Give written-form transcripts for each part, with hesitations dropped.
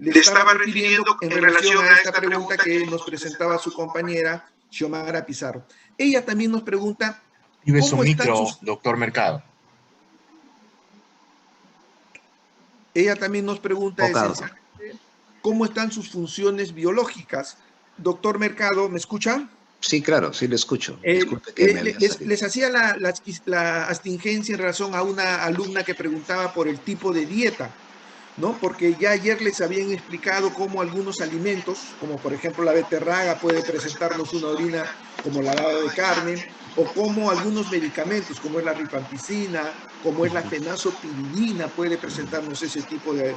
le estaba refiriendo en relación a esta pregunta que nos presentaba su compañera Xiomara Pizarro. Ella también nos pregunta ¿cómo están sus... doctor Mercado? Ella también nos pregunta esencialmente cómo están sus funciones biológicas. Doctor Mercado, ¿me escucha? Sí, claro, sí le escucho. Disculpe que me les hacía la astingencia en relación a una alumna que preguntaba por el tipo de dieta, ¿no? Porque ya ayer les habían explicado cómo algunos alimentos, como por ejemplo la beterraga, puede presentarnos una orina como lavado de carne, o como algunos medicamentos, como es la rifampicina, como es la fenazopiridina, puede presentarnos ese tipo de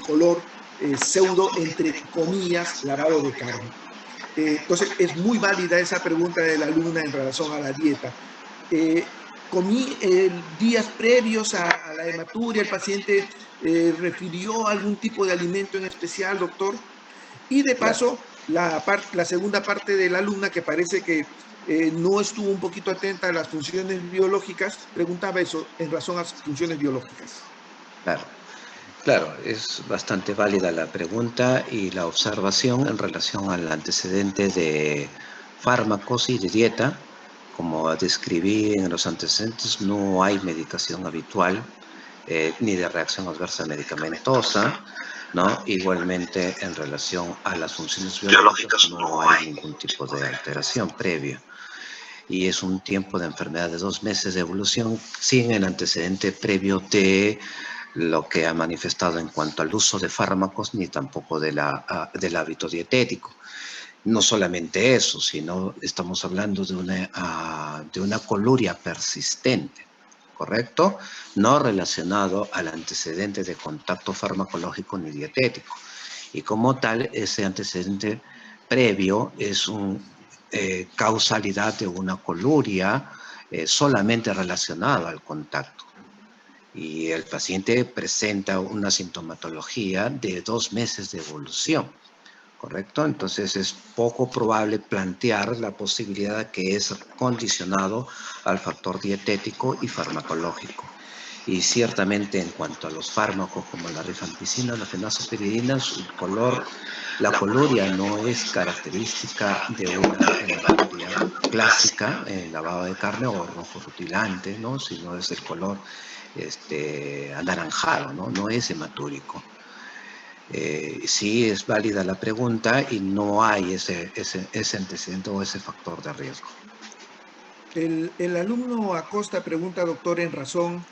color pseudo, entre comillas, lavado de carne. Entonces, es muy válida esa pregunta de la alumna en relación a la dieta. Comí días previos a la hematuria, el paciente refirió algún tipo de alimento en especial, doctor. Y de paso, la segunda parte de la alumna, que parece que no estuvo un poquito atenta a las funciones biológicas, preguntaba eso en razón a las funciones biológicas. Claro, es bastante válida la pregunta y la observación en relación al antecedente de fármacos y de dieta. Como describí en los antecedentes, no hay medicación habitual ni de reacción adversa medicamentosa, ¿no? Igualmente, en relación a las funciones biológicas, no hay ningún tipo de alteración previa. Y es un tiempo de enfermedad de 2 meses de evolución sin el antecedente previo de lo que ha manifestado en cuanto al uso de fármacos, ni tampoco del hábito dietético. No solamente eso, sino estamos hablando de una coluria persistente, ¿correcto? No relacionado al antecedente de contacto farmacológico ni dietético. Y como tal, ese antecedente previo es una causalidad de una coluria solamente relacionada al contacto. Y el paciente presenta una sintomatología de 2 meses de evolución, ¿correcto? Entonces es poco probable plantear la posibilidad que es condicionado al factor dietético y farmacológico. Y ciertamente en cuanto a los fármacos como la rifampicina, la fenazopiridina, la coluria no es característica de una hematuria clásica, lavado de carne o rojo rutilante, ¿no? Sino es el color anaranjado, ¿no? No es hematúrico. Sí es válida la pregunta y no hay ese antecedente o ese factor de riesgo. El alumno Acosta pregunta, doctor, en razón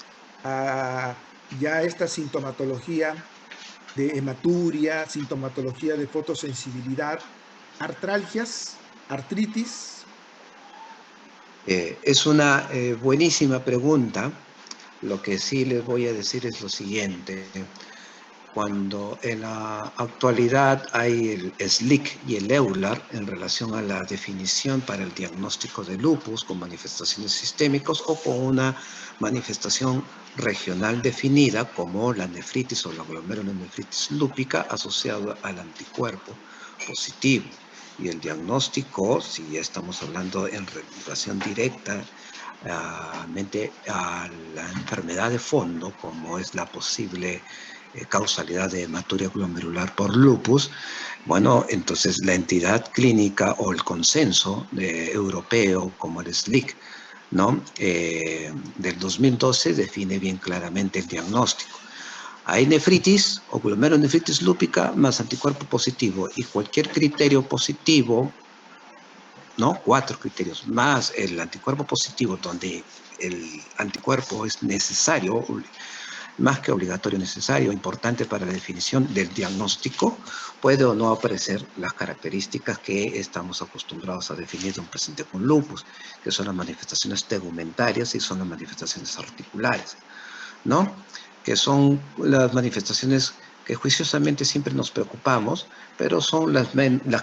a ya esta sintomatología de hematuria, sintomatología de fotosensibilidad, artralgias, artritis. Es una buenísima pregunta. Lo que sí les voy a decir es lo siguiente. Cuando en la actualidad hay el SLIC y el EULAR en relación a la definición para el diagnóstico de lupus con manifestaciones sistémicas o con una manifestación regional definida como la nefritis o la glomerulonefritis lúpica asociada al anticuerpo positivo. Y el diagnóstico, si ya estamos hablando en relación directa a la enfermedad de fondo, como es la posible causalidad de hematuria glomerular por lupus, bueno, entonces la entidad clínica o el consenso europeo como el SLIC, ¿no? Del 2012 define bien claramente el diagnóstico. Hay nefritis o glomerulonefritis lúpica más anticuerpo positivo y cualquier criterio positivo, ¿no? 4 criterios más el anticuerpo positivo donde el anticuerpo es necesario, más que obligatorio, necesario, importante para la definición del diagnóstico, puede o no aparecer las características que estamos acostumbrados a definir de un paciente con lupus, que son las manifestaciones tegumentarias y son las manifestaciones articulares, ¿no? Que son las manifestaciones que juiciosamente siempre nos preocupamos, pero son las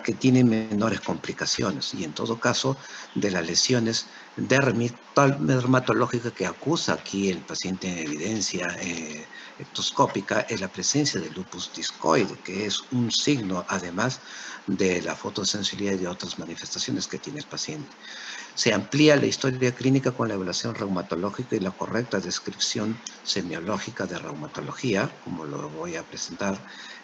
que tienen menores complicaciones y en todo caso de las lesiones dermatológicas que acusa aquí el paciente en evidencia ectoscópica es la presencia de lupus discoide, que es un signo además de la fotosensibilidad y de otras manifestaciones que tiene el paciente. Se amplía la historia clínica con la evaluación reumatológica y la correcta descripción semiológica de reumatología, como lo voy a presentar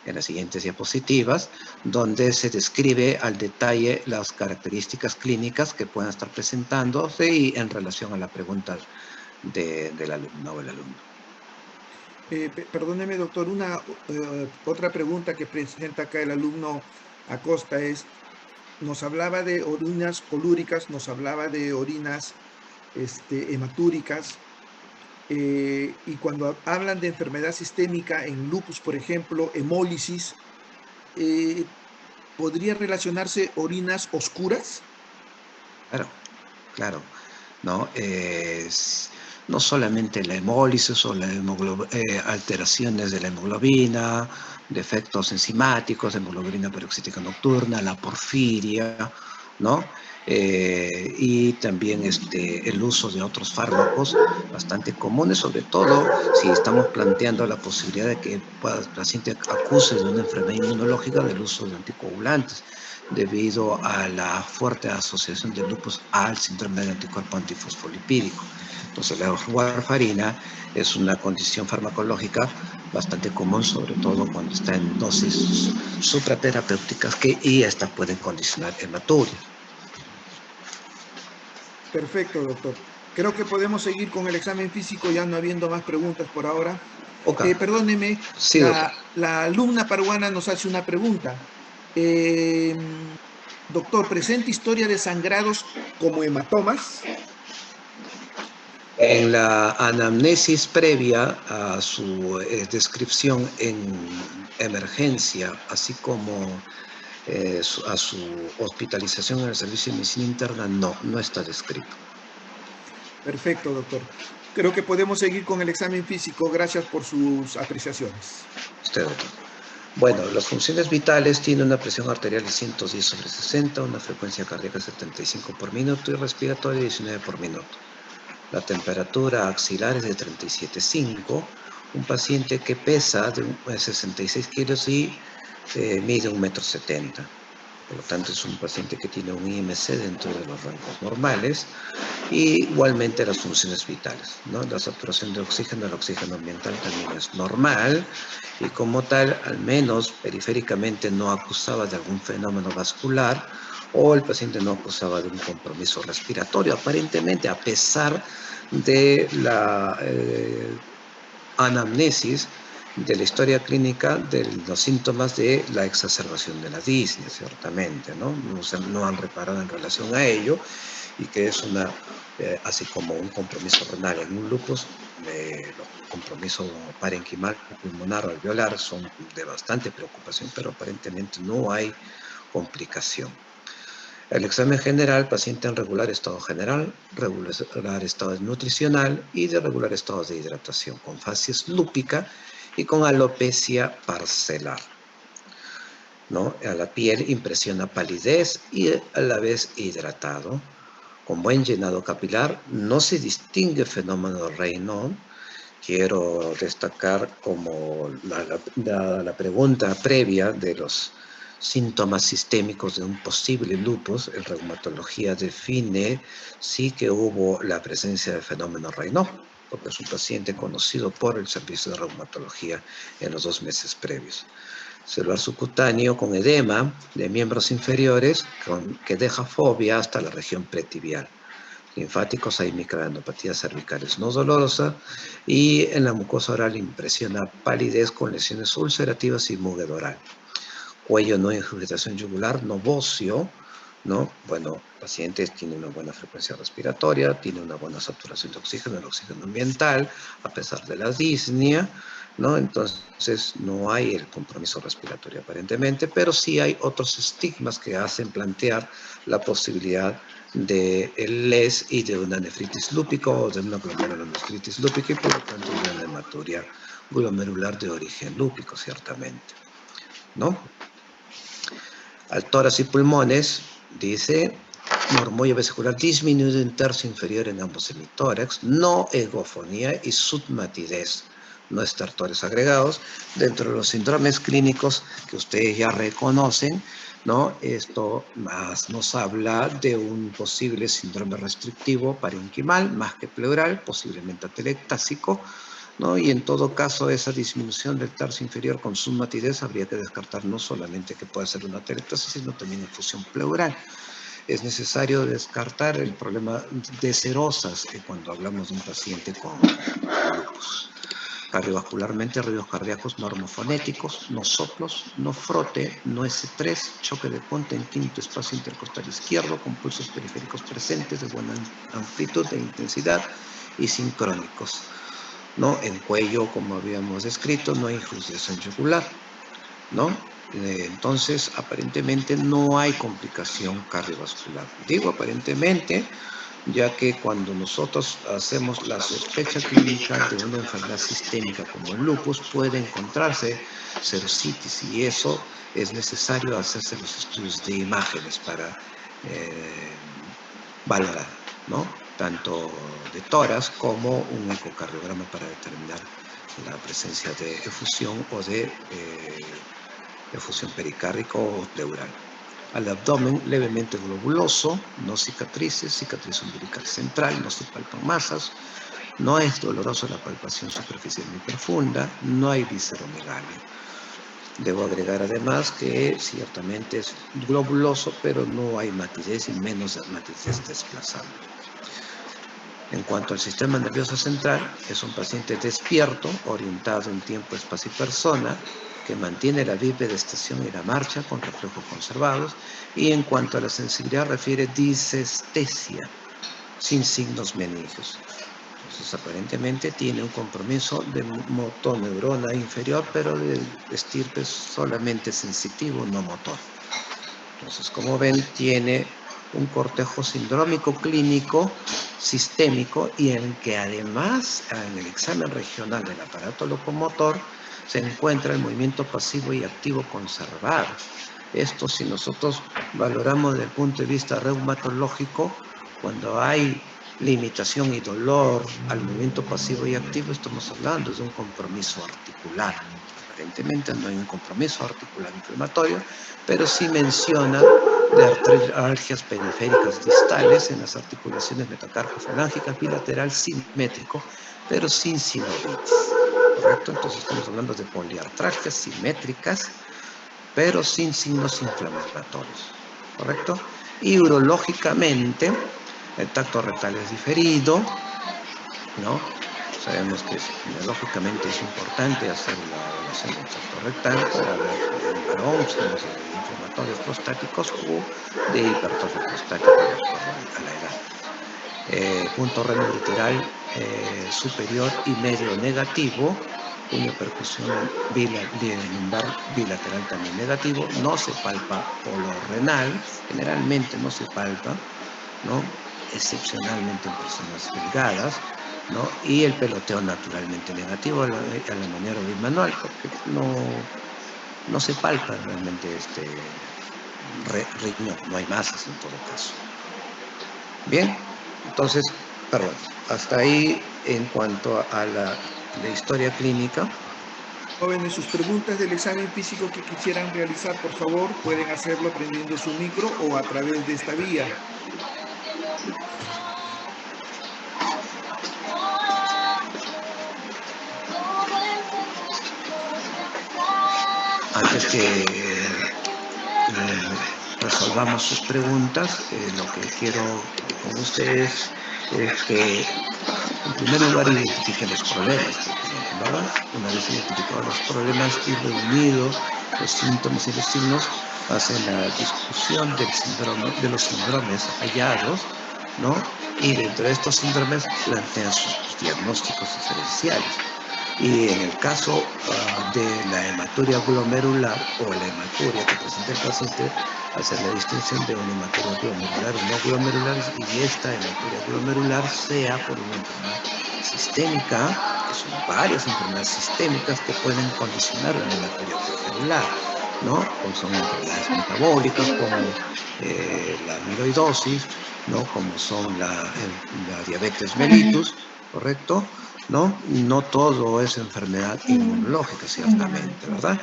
en las siguientes diapositivas, donde se describe al detalle las características clínicas que puedan estar presentándose y en relación a la pregunta del alumno o el alumno. Perdóneme, doctor, otra pregunta que presenta acá el alumno Acosta es, nos hablaba de orinas colúricas, nos hablaba de orinas hematúricas, y cuando hablan de enfermedad sistémica en lupus, por ejemplo, hemólisis, ¿podría relacionarse orinas oscuras? Claro, claro, ¿no? No solamente la hemólisis o la alteraciones de la hemoglobina, defectos enzimáticos, hemoglobina peroxítica nocturna, la porfiria, ¿no? Y también el uso de otros fármacos bastante comunes, sobre todo si estamos planteando la posibilidad de que el paciente acuse de una enfermedad inmunológica del uso de anticoagulantes, debido a la fuerte asociación de lupus al síndrome de anticuerpo antifosfolipídico. Entonces, la warfarina es una condición farmacológica bastante común, sobre todo cuando está en dosis supraterapéuticas y estas pueden condicionar hematuria. Perfecto, doctor. Creo que podemos seguir con el examen físico, ya no habiendo más preguntas por ahora. Okay. Perdóneme, Sí, doctor. la alumna peruana nos hace una pregunta. Doctor, ¿presenta historia de sangrados como hematomas? En la anamnesis previa a su descripción en emergencia, así como a su hospitalización en el servicio de medicina interna, no está descrito. Perfecto, doctor. Creo que podemos seguir con el examen físico. Gracias por sus apreciaciones. Usted, doctor. Bueno, las funciones vitales tienen una presión arterial de 110/60, una frecuencia cardíaca de 75 por minuto y respiratoria 19 por minuto. La temperatura axilar es de 37,5. Un paciente que pesa de 66 kilos y mide 1,70 m. Por lo tanto, es un paciente que tiene un IMC dentro de los rangos normales. Y igualmente las funciones vitales, ¿no? La saturación de oxígeno, el oxígeno ambiental también es normal y como tal, al menos periféricamente no acusaba de algún fenómeno vascular o el paciente no acusaba de un compromiso respiratorio, aparentemente a pesar de la anamnesis de la historia clínica de los síntomas de la exacerbación de la disnea, ciertamente, ¿no? No han reparado en relación a ello y que es así como un compromiso renal en un lupus, los compromisos parenquimal, pulmonar o alveolar son de bastante preocupación, pero aparentemente no hay complicación. El examen general, paciente en regular estado general, regular estado nutricional y de regular estado de hidratación, con facies lúpica y con alopecia parcelar, ¿no? A la piel impresiona palidez y a la vez hidratado, con buen llenado capilar, no se distingue fenómeno Raynaud. Quiero destacar como la pregunta previa de los síntomas sistémicos de un posible lupus, el reumatología define sí que hubo la presencia de fenómeno Raynaud, porque es un paciente conocido por el servicio de reumatología en los 2 meses previos. Celular subcutáneo con edema de miembros inferiores que deja fobia hasta la región pretibial. Linfáticos, hay microadenopatías cervicales no dolorosa y en la mucosa oral impresiona palidez con lesiones ulcerativas y mugue oral. Cuello no ingurgitación yugular, no bocio, ¿no? Bueno, el paciente tiene una buena frecuencia respiratoria, tiene una buena saturación de oxígeno, el oxígeno ambiental, a pesar de la disnea, ¿no? Entonces no hay el compromiso respiratorio aparentemente, pero sí hay otros estigmas que hacen plantear la posibilidad de el LES y de una nefritis lúpica o de una glomerulonefritis lúpica y por lo tanto de una hematuria glomerular de origen lúpico, ciertamente, ¿no? Al tórax y pulmones, dice, murmullo vesicular disminuido en tercio inferior en ambos hemitórax, no egofonía y submatidez, no estertores agregados. Dentro de los síndromes clínicos que ustedes ya reconocen, ¿no? Esto más nos habla de un posible síndrome restrictivo parenquimal, más que pleural, posiblemente atelectásico, ¿no? Y en todo caso, esa disminución del tarso inferior con submatidez habría que descartar no solamente que pueda ser una atelectasis, sino también infusión pleural. Es necesario descartar el problema de serosas cuando hablamos de un paciente con lupus. Cardiovascularmente, ruidos cardíacos normofonéticos, no soplos, no frote, no S3, choque de ponte en quinto espacio intercostal izquierdo, con pulsos periféricos presentes de buena amplitud e intensidad y sincrónicos. ¿No? En cuello, como habíamos descrito, no hay influenciación yugular, ¿no? Entonces, aparentemente no hay complicación cardiovascular. Digo aparentemente, ya que cuando nosotros hacemos la sospecha clínica de una enfermedad sistémica como el lupus, puede encontrarse serositis y eso es necesario hacerse los estudios de imágenes para valorar, ¿no? Tanto de tórax como un ecocardiograma para determinar la presencia de efusión o de efusión pericárdica o pleural. Al abdomen levemente globuloso, no cicatrices, cicatriz umbilical central, no se palpan masas, no es doloroso la palpación superficial ni profunda, no hay visceromegalia. Debo agregar además que ciertamente es globuloso, pero no hay matidez y menos matidez desplazable. En cuanto al sistema nervioso central, es un paciente despierto, orientado en tiempo, espacio y persona, que mantiene la bipedestación y la marcha con reflejos conservados, y en cuanto a la sensibilidad refiere disestesia, sin signos meningios. Entonces, aparentemente tiene un compromiso de motoneurona inferior, pero de estirpe solamente sensitivo, no motor. Entonces, como ven, tiene un cortejo sindrómico clínico sistémico y en que además en el examen regional del aparato locomotor se encuentra el movimiento pasivo y activo conservado. Esto, si nosotros valoramos desde el punto de vista reumatológico, cuando hay limitación y dolor al movimiento pasivo y activo, estamos hablando de un compromiso articular. Aparentemente no hay un compromiso articular inflamatorio, pero sí menciona de artralgias periféricas distales en las articulaciones metacarpofalángica bilateral simétrico, pero sin sinovitis, ¿correcto? Entonces estamos hablando de poliartralgias simétricas, pero sin signos inflamatorios, ¿correcto? Y urológicamente, el tacto rectal es diferido, ¿no? Sabemos que lógicamente es importante hacer la evaluación del tacto rectal para ver en varón signos inflamatorios prostáticos o de hipertrofia prostática de acuerdo a la edad. Punto renal superior y medio negativo, una percusión lumbar bilateral también negativo, no se palpa polo renal, generalmente no se palpa, ¿no? Excepcionalmente en personas delgadas, ¿no? Y el peloteo naturalmente negativo a la manera bimanual, porque no se palpa realmente riñón, no hay masas en todo caso. Bien, entonces, perdón, hasta ahí en cuanto a la historia clínica. Jóvenes, sus preguntas del examen físico que quisieran realizar, por favor, pueden hacerlo prendiendo su micro o a través de esta vía. Antes que resolvamos sus preguntas, lo que quiero con ustedes es que en primer lugar identifiquen los problemas que tienen, ¿verdad? Una vez identificados los problemas y reunidos los síntomas y los signos, hacen la discusión de los síndromes hallados, ¿no? Y dentro de estos síndromes plantean sus diagnósticos diferenciales. Y en el caso de la hematuria glomerular o la hematuria que presenta el paciente, hacer la distinción de una hematuria glomerular o no glomerular, y esta hematuria glomerular sea por una enfermedad sistémica, que son varias enfermedades sistémicas que pueden condicionar una hematuria glomerular, ¿no? Como son enfermedades metabólicas como la amiloidosis, ¿no? Como son la diabetes mellitus, ¿correcto? ¿no? No todo es enfermedad inmunológica, ciertamente, ¿verdad?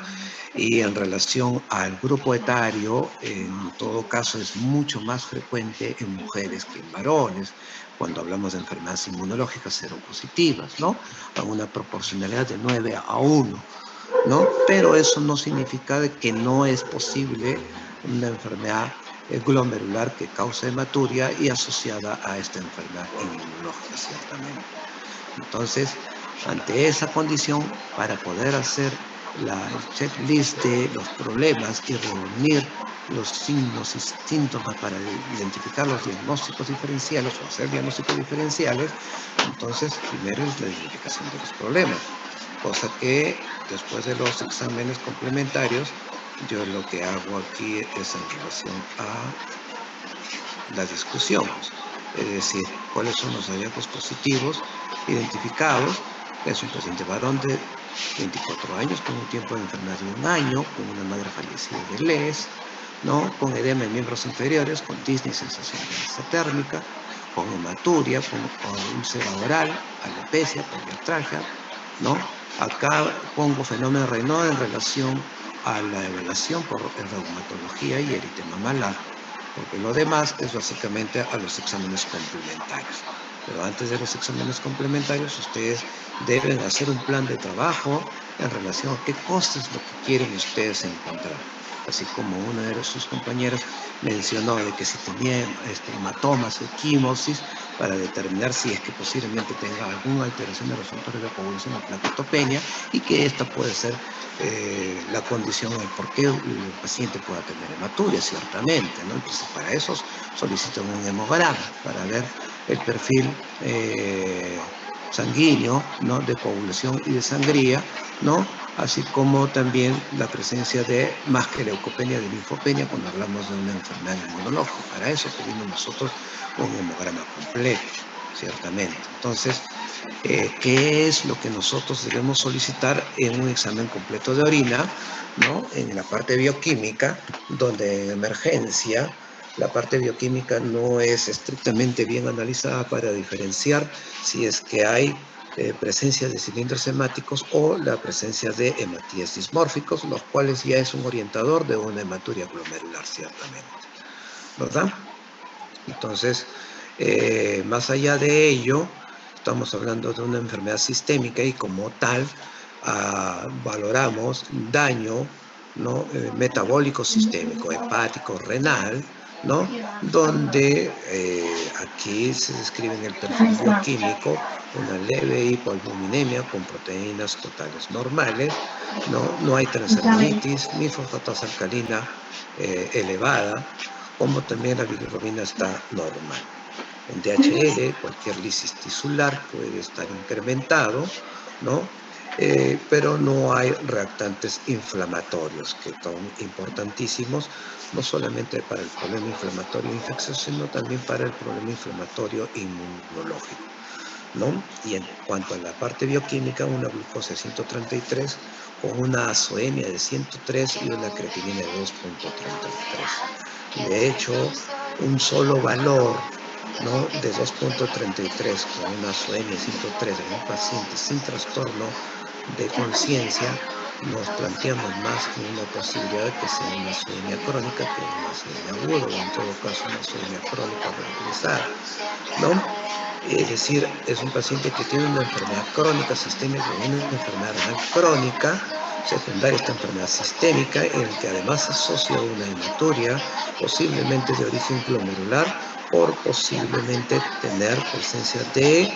Y en relación al grupo etario, en todo caso es mucho más frecuente en mujeres que en varones, cuando hablamos de enfermedades inmunológicas seropositivas, ¿no? A una proporcionalidad de 9:1, ¿no? Pero eso no significa de que no es posible una enfermedad glomerular que causa hematuria y asociada a esta enfermedad inmunológica, ciertamente. Entonces, ante esa condición, para poder hacer el checklist de los problemas y reunir los signos y síntomas para identificar los diagnósticos diferenciales o hacer diagnósticos diferenciales, entonces primero es la identificación de los problemas, cosa que después de los exámenes complementarios, yo lo que hago aquí es en relación a la discusión, es decir, cuáles son los hallazgos positivos identificados. Es un paciente varón de 24 años con un tiempo de enfermedad de 1 año, con una madre fallecida de LES, ¿no? Con edema en miembros inferiores, con disnea y sensación de exotérmica, con hematuria, con úlcera oral, alopecia, poliartralgia, ¿no? Acá pongo fenómeno Raynaud en relación a la evaluación por reumatología y eritema malar, porque lo demás es básicamente a los exámenes complementarios. Pero antes de los exámenes complementarios, ustedes deben hacer un plan de trabajo en relación a qué cosas es lo que quieren ustedes encontrar. Así como una de sus compañeras mencionó de que si tenía hematomas o equimosis, para determinar si es que posiblemente tenga alguna alteración de los factores de coagulación o plaquetopenia, y que esta puede ser la condición en por qué el paciente pueda tener hematuria, ciertamente, ¿no? Entonces, para eso solicitan un hemograma, para ver el perfil sanguíneo, ¿no? De coagulación y de sangría, ¿no? Así como también la presencia de más que leucopenia, de linfopenia, cuando hablamos de una enfermedad inmunológica. Para eso pedimos nosotros un hemograma completo, ciertamente. Entonces, ¿qué es lo que nosotros debemos solicitar en un examen completo de orina, ¿no? En la parte bioquímica, donde en emergencia la parte bioquímica no es estrictamente bien analizada para diferenciar si es que hay presencia de cilindros hemáticos o la presencia de hematíes dismórficos, los cuales ya es un orientador de una hematuria glomerular, ciertamente, ¿verdad? Entonces, más allá de ello, estamos hablando de una enfermedad sistémica y como tal valoramos daño, ¿no? Metabólico sistémico, hepático, renal, ¿no? Donde aquí se describe en el perfil bioquímico una leve hipoalbuminemia con proteínas totales normales, no hay transaminitis ni fosfatasa alcalina elevada, como también la bilirrubina está normal. En DHL, cualquier lisis tisular puede estar incrementado, ¿no? Pero no hay reactantes inflamatorios, que son importantísimos, no solamente para el problema inflamatorio infeccioso, sino también para el problema inflamatorio inmunológico, ¿no? Y en cuanto a la parte bioquímica, una glucosa de 133 con una azoemia de 103 y una creatinina de 2.33. De hecho, un solo valor, ¿no? De 2.33 con una azoemia de 103 en un paciente sin trastorno de conciencia, nos planteamos más en una posibilidad de que sea una azoemia crónica que una azoemia aguda, o en todo caso una azoemia crónica localizada, ¿no? Es decir, es un paciente que tiene una enfermedad crónica sistémica, una enfermedad renal crónica secundaria a esta enfermedad sistémica, en el que además se asocia una hematuria, posiblemente de origen glomerular, por posiblemente tener presencia de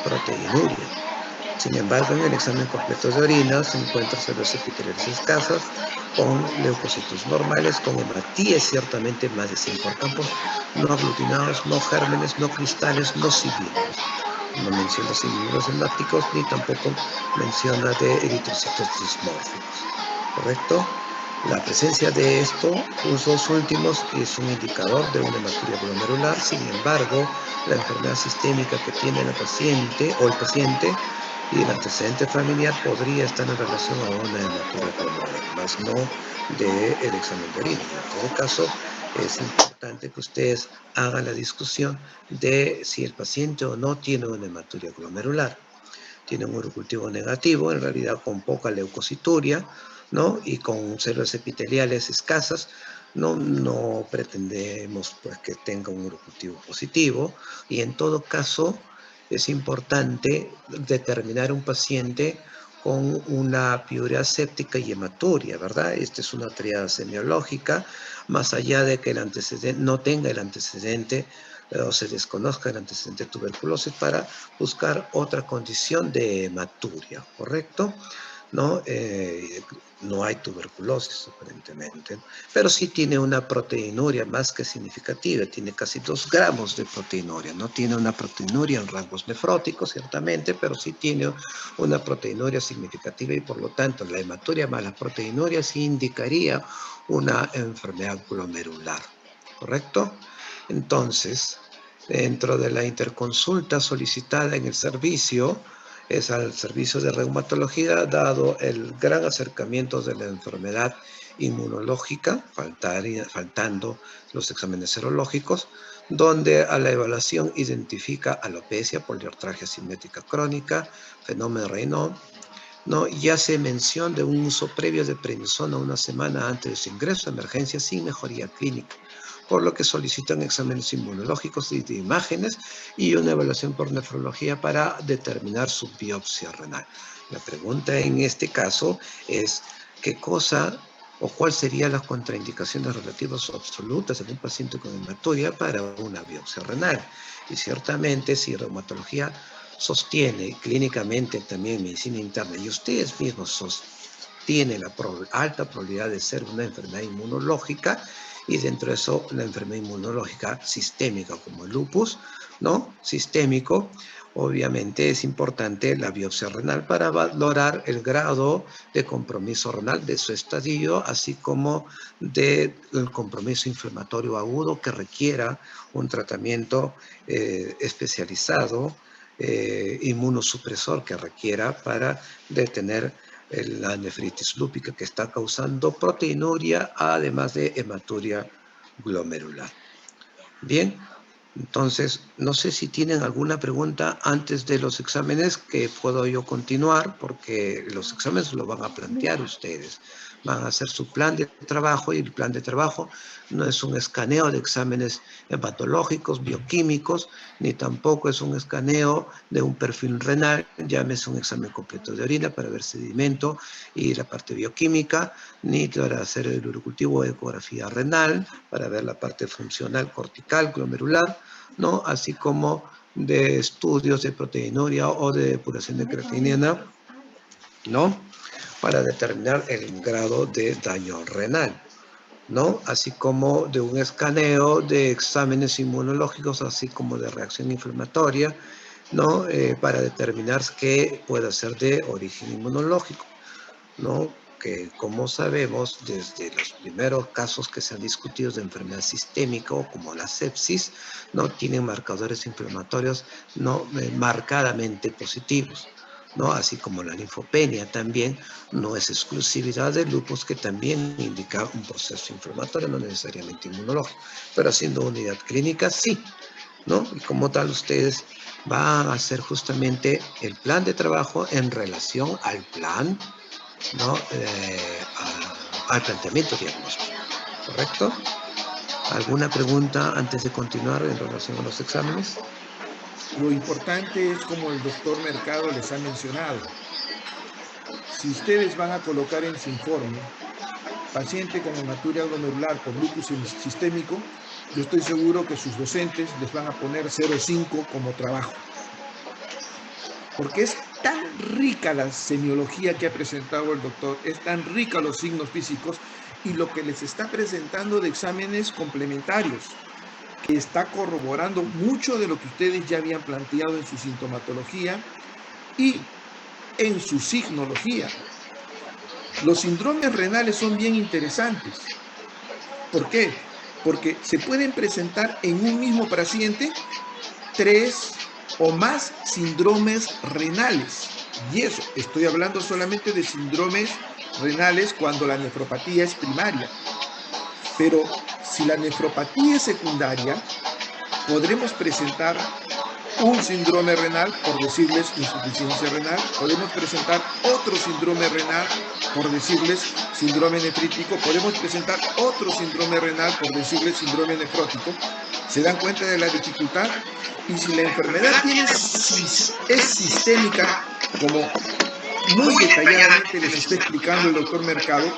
proteinuria. Sin embargo, en el examen completo de orina se encuentran células epiteliales escasas, con leucocitos normales, con hematíes ciertamente más de 100 por campos, no aglutinados, no gérmenes, no cristales, no cilindros. No menciona cilindros hemáticos ni tampoco menciona de eritrocitos dismórficos, ¿correcto? La presencia de estos dos últimos es un indicador de una hematuria glomerular. Sin embargo, la enfermedad sistémica que tiene la paciente o el paciente y el antecedente familiar podría estar en relación a una hematuria glomerular, más no del examen de orina. En todo caso, es importante que ustedes hagan la discusión de si el paciente o no tiene una hematuria glomerular. tiene un urocultivo negativo, en realidad con poca leucocituria, ¿no? Y con células epiteliales escasas, no pretendemos pues, que tenga un urocultivo positivo, y en todo caso es importante determinar un paciente con una piurea séptica y hematuria, ¿verdad? Esta es una triada semiológica, más allá de que el antecedente no tenga el antecedente o se desconozca el antecedente de tuberculosis, para buscar otra condición de hematuria, ¿correcto? No hay tuberculosis aparentemente, pero sí tiene una proteinuria más que significativa, tiene casi 2 gramos de proteinuria, no tiene una proteinuria en rasgos nefróticos ciertamente, pero sí tiene una proteinuria significativa, y por lo tanto la hematuria más la proteinuria sí indicaría una enfermedad glomerular, ¿correcto? Entonces, dentro de la interconsulta solicitada en el servicio, es al servicio de reumatología, dado el gran acercamiento de la enfermedad inmunológica, faltando los exámenes serológicos, donde a la evaluación identifica alopecia, poliartralgia simétrica crónica, fenómeno Raynaud, ¿no? Y hace mención de un uso previo de prednisona una semana antes de su ingreso a emergencia sin mejoría clínica, por lo que solicitan exámenes inmunológicos y de imágenes y una evaluación por nefrología para determinar su biopsia renal. La pregunta en este caso es, ¿qué cosa o cuáles serían las contraindicaciones relativas o absolutas en un paciente con hematuria para una biopsia renal? Y ciertamente, si reumatología sostiene clínicamente, también medicina interna, y ustedes mismos sostienen la alta probabilidad de ser una enfermedad inmunológica, y dentro de eso la enfermedad inmunológica sistémica como el lupus, ¿no? Sistémico, obviamente es importante la biopsia renal para valorar el grado de compromiso renal de su estadio, así como del compromiso inflamatorio agudo que requiera un tratamiento especializado, inmunosupresor que requiera para detener la nefritis lúpica que está causando proteinuria, además de hematuria glomerular. Bien, entonces, no sé si tienen alguna pregunta antes de los exámenes, que puedo yo continuar, porque los exámenes lo van a plantear ustedes. Van a hacer su plan de trabajo, y el plan de trabajo no es un escaneo de exámenes hematológicos, bioquímicos, ni tampoco es un escaneo de un perfil renal, llámese un examen completo de orina para ver sedimento y la parte bioquímica, ni para hacer el urocultivo de ecografía renal, para ver la parte funcional cortical, glomerular, ¿no? Así como de estudios de proteinuria o de depuración de creatinina, ¿no? Para determinar el grado de daño renal, ¿no? Así como de un escaneo de exámenes inmunológicos, así como de reacción inflamatoria, ¿no? Para determinar qué puede ser de origen inmunológico, ¿no? Que, como sabemos, desde los primeros casos que se han discutido de enfermedad sistémica, o como la sepsis, no tienen marcadores inflamatorios no marcadamente positivos, ¿no? Así como la linfopenia también no es exclusividad del lupus, que también indica un proceso inflamatorio, no necesariamente inmunológico, pero siendo unidad clínica sí, ¿no? Y como tal, ustedes van a hacer justamente el plan de trabajo en relación al plan, ¿no? Al planteamiento diagnóstico, ¿correcto? ¿Alguna pregunta antes de continuar en relación a los exámenes? Lo importante es, como el doctor Mercado les ha mencionado, si ustedes van a colocar en su informe paciente con hematuria glomerular por lupus sistémico, yo estoy seguro que sus docentes les van a poner 0,5 como trabajo. Porque es tan rica la semiología que ha presentado el doctor, es tan rica los signos físicos y lo que les está presentando de exámenes complementarios, que está corroborando mucho de lo que ustedes ya habían planteado en su sintomatología y en su signología. Los síndromes renales son bien interesantes. ¿Por qué? Porque se pueden presentar en un mismo paciente 3 o más síndromes renales. Y eso, estoy hablando solamente de síndromes renales cuando la nefropatía es primaria. Pero si la nefropatía es secundaria, podremos presentar un síndrome renal, por decirles insuficiencia renal, podemos presentar otro síndrome renal, por decirles síndrome nefrítico, podemos presentar otro síndrome renal, por decirles síndrome nefrótico. ¿Se dan cuenta de la dificultad? Y si la enfermedad es sistémica, como muy detalladamente les está explicando el doctor Mercado,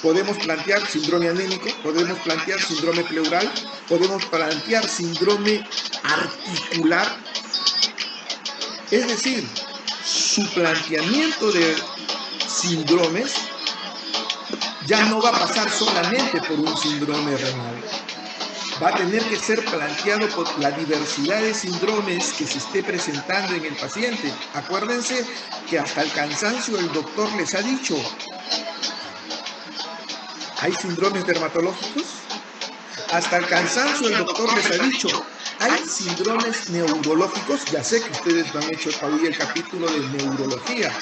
podemos plantear síndrome anémico, podemos plantear síndrome pleural, podemos plantear síndrome articular. Es decir, su planteamiento de síndromes ya no va a pasar solamente por un síndrome renal. Va a tener que ser planteado por la diversidad de síndromes que se esté presentando en el paciente. Acuérdense que hasta el cansancio el doctor les ha dicho, ¿hay síndromes dermatológicos? Hasta el cansancio el doctor les ha dicho, hay síndromes neurológicos. Ya sé que ustedes no han hecho todavía el capítulo de neurología.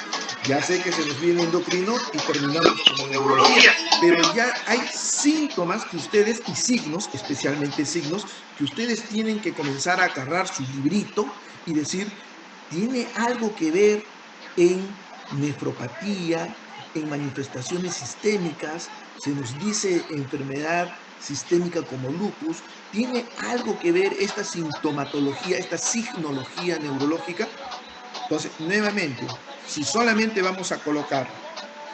Ya sé que se nos viene endocrino y terminamos con neurología. Pero ya hay síntomas que ustedes, y signos, especialmente signos, que ustedes tienen que comenzar a agarrar su librito y decir, ¿tiene algo que ver en nefropatía, en manifestaciones sistémicas? Se nos dice enfermedad sistémica como lupus. ¿Tiene algo que ver esta sintomatología, esta signología neurológica? Entonces, nuevamente, si solamente vamos a colocar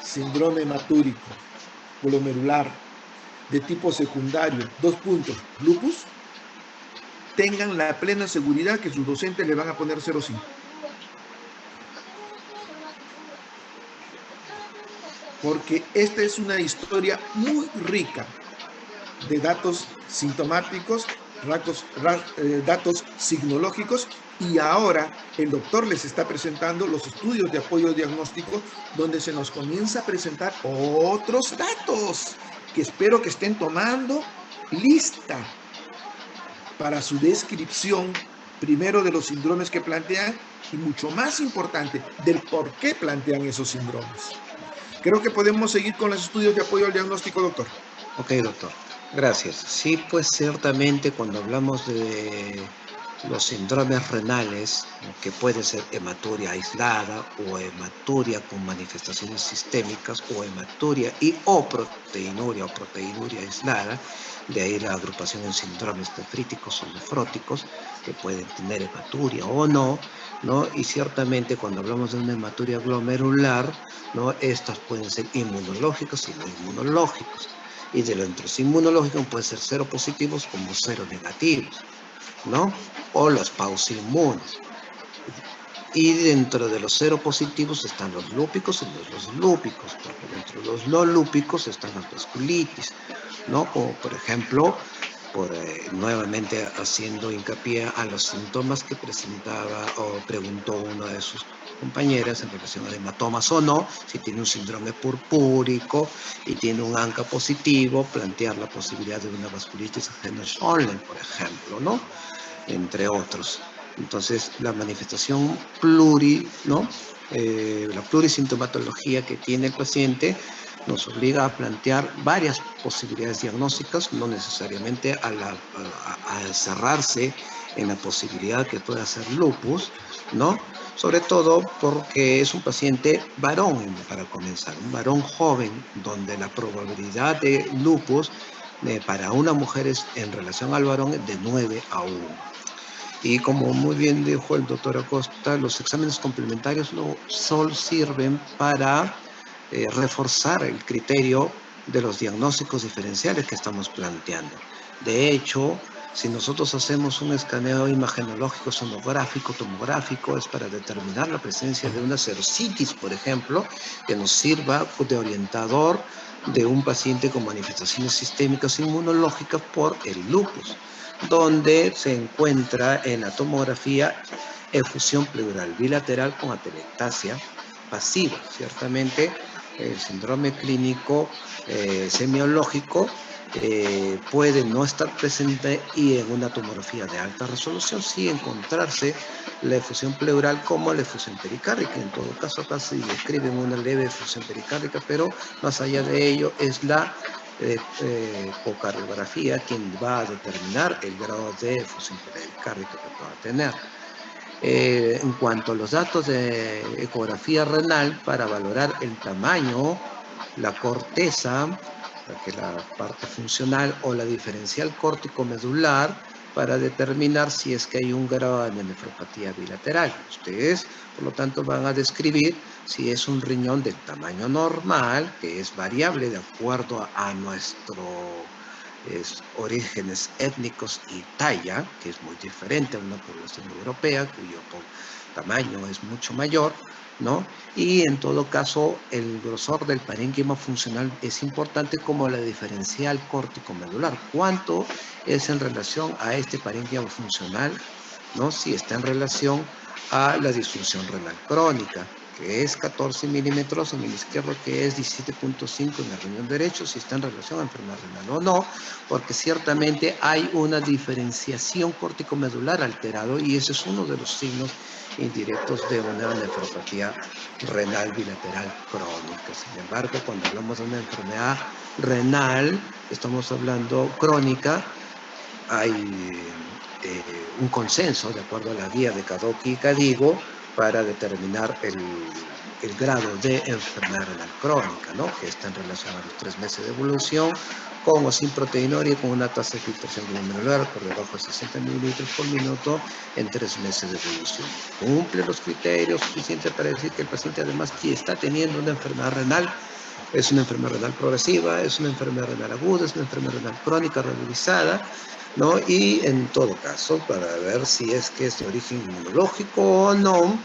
síndrome hematúrico, glomerular, de tipo secundario, 2 puntos, lupus, tengan la plena seguridad que sus docentes le van a poner 0,5. Porque esta es una historia muy rica de datos sintomáticos, datos signológicos, y ahora el doctor les está presentando los estudios de apoyo diagnóstico donde se nos comienza a presentar otros datos que espero que estén tomando lista para su descripción, primero de los síndromes que plantean y mucho más importante, del por qué plantean esos síndromes. Creo que podemos seguir con los estudios de apoyo al diagnóstico, doctor. Ok, doctor. Gracias. Sí, pues ciertamente cuando hablamos de los síndromes renales, que puede ser hematuria aislada o hematuria con manifestaciones sistémicas o hematuria o proteinuria aislada, de ahí la agrupación en síndromes nefríticos o nefróticos, que pueden tener hematuria o no, ¿no? Y ciertamente cuando hablamos de una hematuria glomerular, ¿no? Estas pueden ser inmunológicos y no inmunológicos. Y de los inmunológicos pueden ser cero positivos como cero negativos, ¿no? O los pausinmunes. Y dentro de los cero positivos están los lúpicos y los lúpicos, porque dentro de los no lúpicos están las vasculitis, ¿no? Como por ejemplo, nuevamente haciendo hincapié a los síntomas que presentaba o preguntó una de sus compañeras en relación a hematomas o no, si tiene un síndrome purpúrico y tiene un ANCA positivo, plantear la posibilidad de una vasculitis Ajeno-Schönlein, por ejemplo, ¿no? Entre otros. Entonces, la manifestación ¿no? La plurisintomatología que tiene el paciente nos obliga a plantear varias posibilidades diagnósticas, no necesariamente a encerrarse en la posibilidad que pueda ser lupus, ¿no? Sobre todo porque es un paciente varón, para comenzar, un varón joven, donde la probabilidad de lupus para una mujer es, en relación al varón, de 9 a 1. Y como muy bien dijo el doctor Acosta, los exámenes complementarios no solo sirven para reforzar el criterio de los diagnósticos diferenciales que estamos planteando. De hecho, si nosotros hacemos un escaneo imagenológico, sonográfico, tomográfico, es para determinar la presencia de una cercitis, por ejemplo, que nos sirva de orientador de un paciente con manifestaciones sistémicas inmunológicas por el lupus, donde se encuentra en la tomografía efusión pleural bilateral con atelectasia pasiva. Ciertamente, el síndrome clínico semiológico puede no estar presente, y en una tomografía de alta resolución sí encontrarse la efusión pleural como la efusión pericárdica. En todo caso, acá se describen una leve efusión pericárdica, pero más allá de ello es la ecocardiografía quien va a determinar el grado de efusión pericárdica que pueda tener. En cuanto a los datos de ecografía renal, para valorar el tamaño, la corteza, que es la parte funcional, o la diferencial córtico-medular, para determinar si es que hay un grado de nefropatía bilateral. Ustedes, por lo tanto, van a describir si es un riñón del tamaño normal, que es variable de acuerdo a nuestros orígenes étnicos y talla, que es muy diferente a una población europea, cuyo tamaño es mucho mayor, ¿no? Y en todo caso, el grosor del parénquima funcional es importante, como la diferencial córtico-medular. ¿Cuánto es en relación a este parénquima funcional, ¿no? Si está en relación a la disfunción renal crónica, que es 14 milímetros en el izquierdo, que es 17.5 en el riñón derecho, si está en relación a enfermedad renal o no, porque ciertamente hay una diferenciación córtico-medular alterado, y ese es uno de los signos indirectos de una nefropatía renal bilateral crónica. Sin embargo, cuando hablamos de una enfermedad renal, estamos hablando crónica, hay un consenso, de acuerdo a la guía de Kadoki y Cadigo, para determinar el grado de enfermedad renal crónica, ¿no? Que está en relación a los 3 meses de evolución, con o sin proteinuria, con una tasa de filtración glomerular por debajo de 60 mililitros por minuto en 3 meses de evolución. Cumple los criterios suficientes para decir que el paciente además está teniendo una enfermedad renal. Es una enfermedad renal progresiva, es una enfermedad renal aguda, es una enfermedad renal crónica realizada, ¿no? Y en todo caso, para ver si es que es de origen inmunológico o no,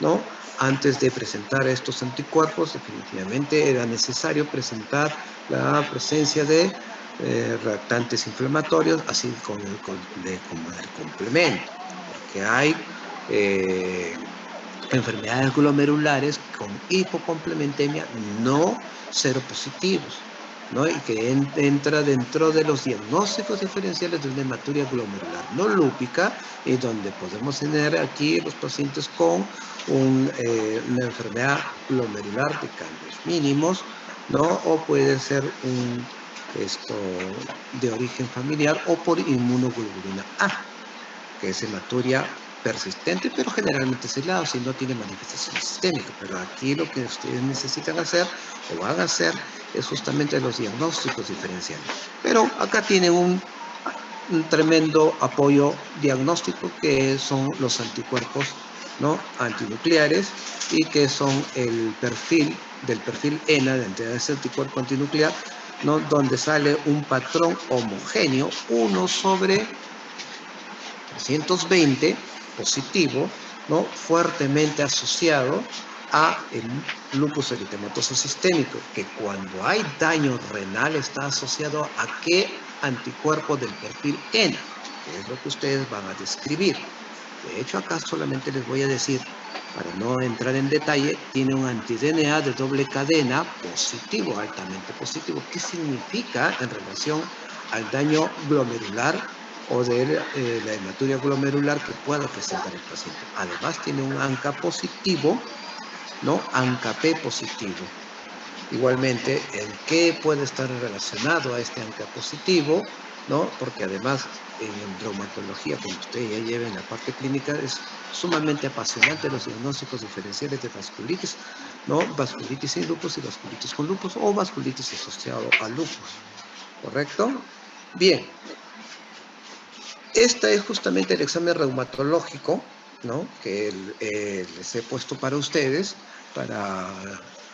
¿no? Antes de presentar estos anticuerpos, definitivamente era necesario presentar la presencia de reactantes inflamatorios, así como el complemento, porque hay enfermedades glomerulares con hipocomplementemia no seropositivos, ¿no? Y que entra dentro de los diagnósticos diferenciales de una hematuria glomerular no lúpica, y donde podemos tener aquí los pacientes con una enfermedad glomerular de cambios mínimos, ¿no? O puede ser de origen familiar o por inmunoglobulina A, que es hematuria persistente, pero generalmente es aislado, si no tiene manifestación sistémica. Pero aquí lo que ustedes necesitan hacer o van a hacer es justamente los diagnósticos diferenciales. Pero acá tienen un tremendo apoyo diagnóstico, que son los anticuerpos, ¿no? Antinucleares, y que son del perfil ENA, de ese anticuerpo antinuclear, ¿no? Donde sale un patrón homogéneo, 1/320 positivo, ¿no? Fuertemente asociado a el lupus eritematoso sistémico, que cuando hay daño renal está asociado a qué anticuerpo del perfil ENA, que es lo que ustedes van a describir. De hecho, acá solamente les voy a decir, para no entrar en detalle, tiene un anti-DNA de doble cadena positivo, altamente positivo. ¿Qué significa en relación al daño glomerular o de la hematuria glomerular que pueda presentar el paciente? Además tiene un ANCA positivo, ¿no? ANCA-P positivo. Igualmente, el qué puede estar relacionado a este ANCA positivo, ¿no? Porque además en reumatología, como usted ya lleva en la parte clínica, es sumamente apasionante los diagnósticos diferenciales de vasculitis, ¿no? Vasculitis sin lupus y vasculitis con lupus, o vasculitis asociado a lupus, ¿correcto? Bien. Este es justamente el examen reumatológico, ¿no? Que les he puesto para ustedes, para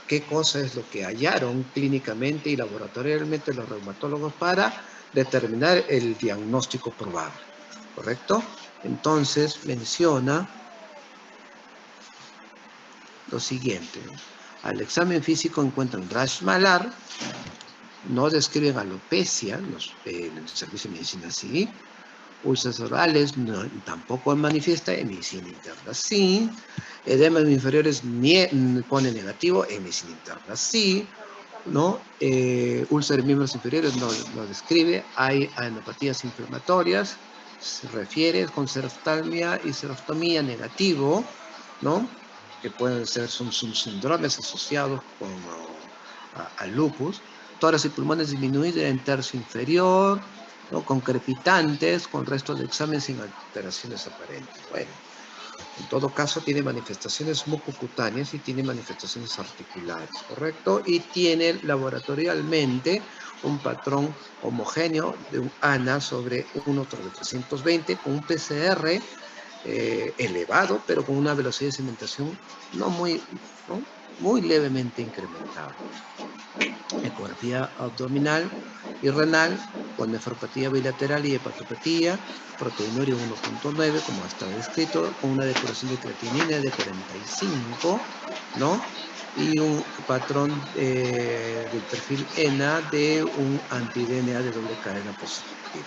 qué cosa es lo que hallaron clínicamente y laboratorialmente los reumatólogos para determinar el diagnóstico probable, ¿correcto? Entonces menciona lo siguiente: al examen físico encuentran rash malar, no describen alopecia, en el servicio de medicina sí. Úlceras orales tampoco manifiesta, en medicina interna sí. Edemas inferiores pone negativo, en medicina interna sí, ¿no? Úlceras de miembros inferiores no describe. Hay adenopatías inflamatorias, se refiere con seroftalmia y seroftomía negativo, ¿no? Que pueden ser, son síndromes asociados al lupus. Tórax y pulmones disminuidos en tercio inferior, ¿no? Con crepitantes, con resto de examen sin alteraciones aparentes. Bueno, En todo caso, tiene manifestaciones mucocutáneas y tiene manifestaciones articulares, ¿correcto? Y tiene laboratorialmente un patrón homogéneo de un ANA sobre 1/320 con un PCR elevado, pero con una velocidad de sedimentación no muy levemente incrementada. Ecografía abdominal y renal con nefropatía bilateral y hepatopatía, proteinuria 1.9, como estaba descrito, con una depuración de creatinina de 45, ¿no? Y un patrón del perfil ENA de un anti-DNA de doble cadena positivo,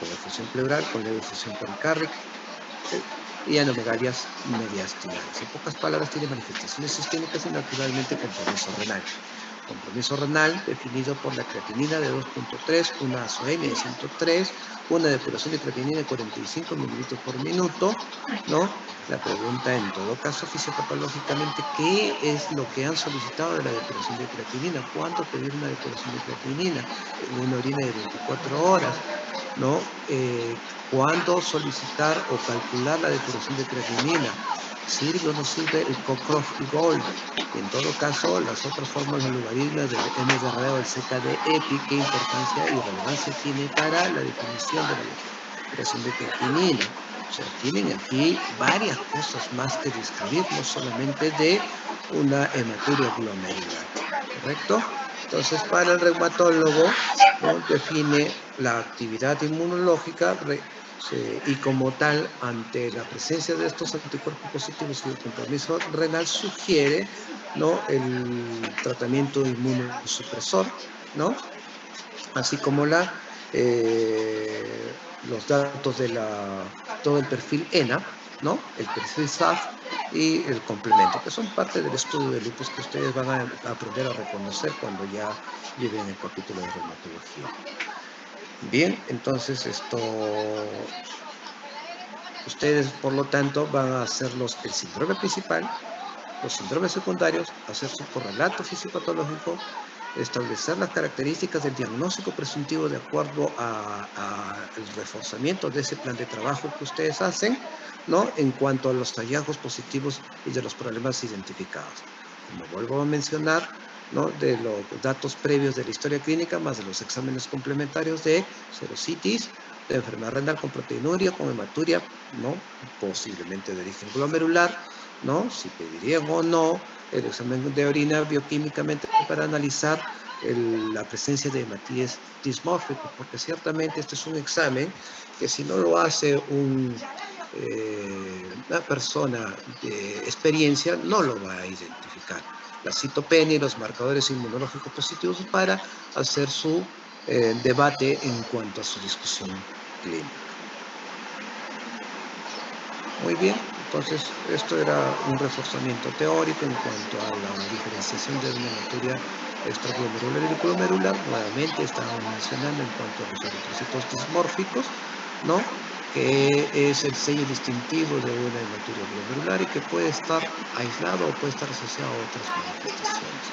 con efusión pleural, con leve efusión pericárdica, y anomegalias mediastinales. En pocas palabras, tiene manifestaciones sistémicas y naturalmente compromiso renal. Compromiso renal definido por la creatinina de 2.3, una azoemia de 103, una depuración de creatinina de 45 mililitros por minuto, ¿no? La pregunta en todo caso fisiopatológicamente, ¿qué es lo que han solicitado de la depuración de creatinina? ¿Cuánto pedir una depuración de creatinina? En una orina de 24 horas, ¿no? ¿Cuándo solicitar o calcular la depuración de creatinina? ¿Sirve o no sirve el Cockcroft y Gold? En todo caso, las otras formas de logaritmo del MDR o el CKD-EPI, ¿qué importancia y relevancia tiene para la definición de la depuración de creatinina? O sea, tienen aquí varias cosas más que describir, no solamente de una hematuria glomerular, ¿correcto? Entonces, para el reumatólogo, ¿no? Define la actividad inmunológica y como tal, ante la presencia de estos anticuerpos positivos y el compromiso renal, sugiere, ¿no? El tratamiento inmunosupresor, ¿no? Así como los datos de todo el perfil ENA, ¿no? El perfil SAF y el complemento, que son parte del estudio de lupus que ustedes van a aprender a reconocer cuando ya lleven el capítulo de reumatología. Bien, entonces ustedes por lo tanto van a hacer el síndrome principal, los síndromes secundarios, hacer su correlato fisiopatológico, establecer las características del diagnóstico presuntivo de acuerdo al reforzamiento de ese plan de trabajo que ustedes hacen, ¿no? En cuanto a los hallazgos positivos y de los problemas identificados. Como vuelvo a mencionar, ¿no? De los datos previos de la historia clínica, más de los exámenes complementarios de serocitis, de enfermedad renal con proteinuria, con hematuria, ¿no? Posiblemente de origen glomerular, ¿no? Si pedirían o no el examen de orina bioquímicamente para analizar la presencia de hematíes dismórficos, porque ciertamente este es un examen que si no lo hace una persona de experiencia, no lo va a identificar. La citopenia y los marcadores inmunológicos positivos para hacer su debate en cuanto a su discusión clínica. Muy bien, entonces esto era un reforzamiento teórico en cuanto a la diferenciación de una hematuria extraglomerular y glomerular. Nuevamente estábamos mencionando en cuanto a los eritrocitos dismórficos, ¿no? Que es el sello distintivo de una hematuria glomerular y que puede estar aislado o puede estar asociado a otras manifestaciones,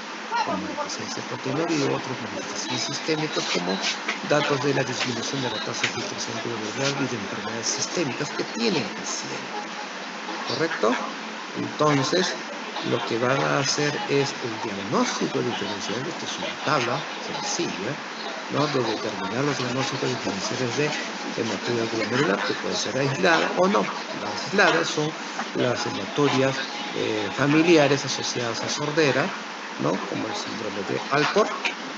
como la presencia de proteinuria y otras manifestaciones sistémicas, como datos de la disminución de la tasa de filtración glomerular y de enfermedades sistémicas que tiene el paciente. ¿Correcto? Entonces, lo que van a hacer es el diagnóstico diferencial. Esta es una tabla sencilla, ¿no? De determinar los diagnósticos diferenciales de hematuria glomerular, que puede ser aislada o no. Las aisladas son las hematorias familiares asociadas a sordera, ¿no? Como el síndrome de Alport,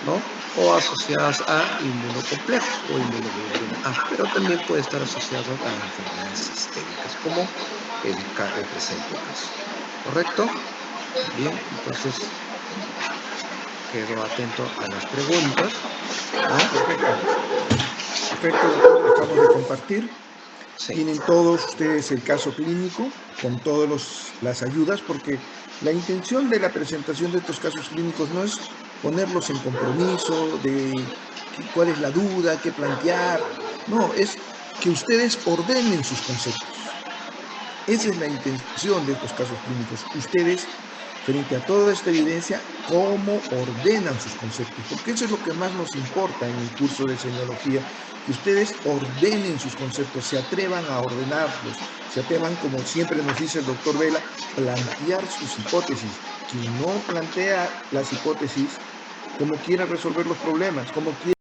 ¿no? O asociadas a inmunocomplejos o inmunoglobulina A, pero también puede estar asociado a enfermedades sistémicas, como el presente caso. ¿Correcto? Bien, entonces quedo atento a las preguntas, ¿no? Perfecto, doctor, acabamos de compartir. Sí. Tienen todos ustedes el caso clínico con todas las ayudas, porque la intención de la presentación de estos casos clínicos no es ponerlos en compromiso de cuál es la duda, qué plantear. No, es que ustedes ordenen sus conceptos. Esa es la intención de estos casos clínicos. Ustedes frente a toda esta evidencia, cómo ordenan sus conceptos, porque eso es lo que más nos importa en el curso de semiología, que ustedes ordenen sus conceptos, se atrevan a ordenarlos, se atrevan, como siempre nos dice el doctor Vela, plantear sus hipótesis. Quien no plantea las hipótesis, cómo quiere resolver los problemas, cómo quiere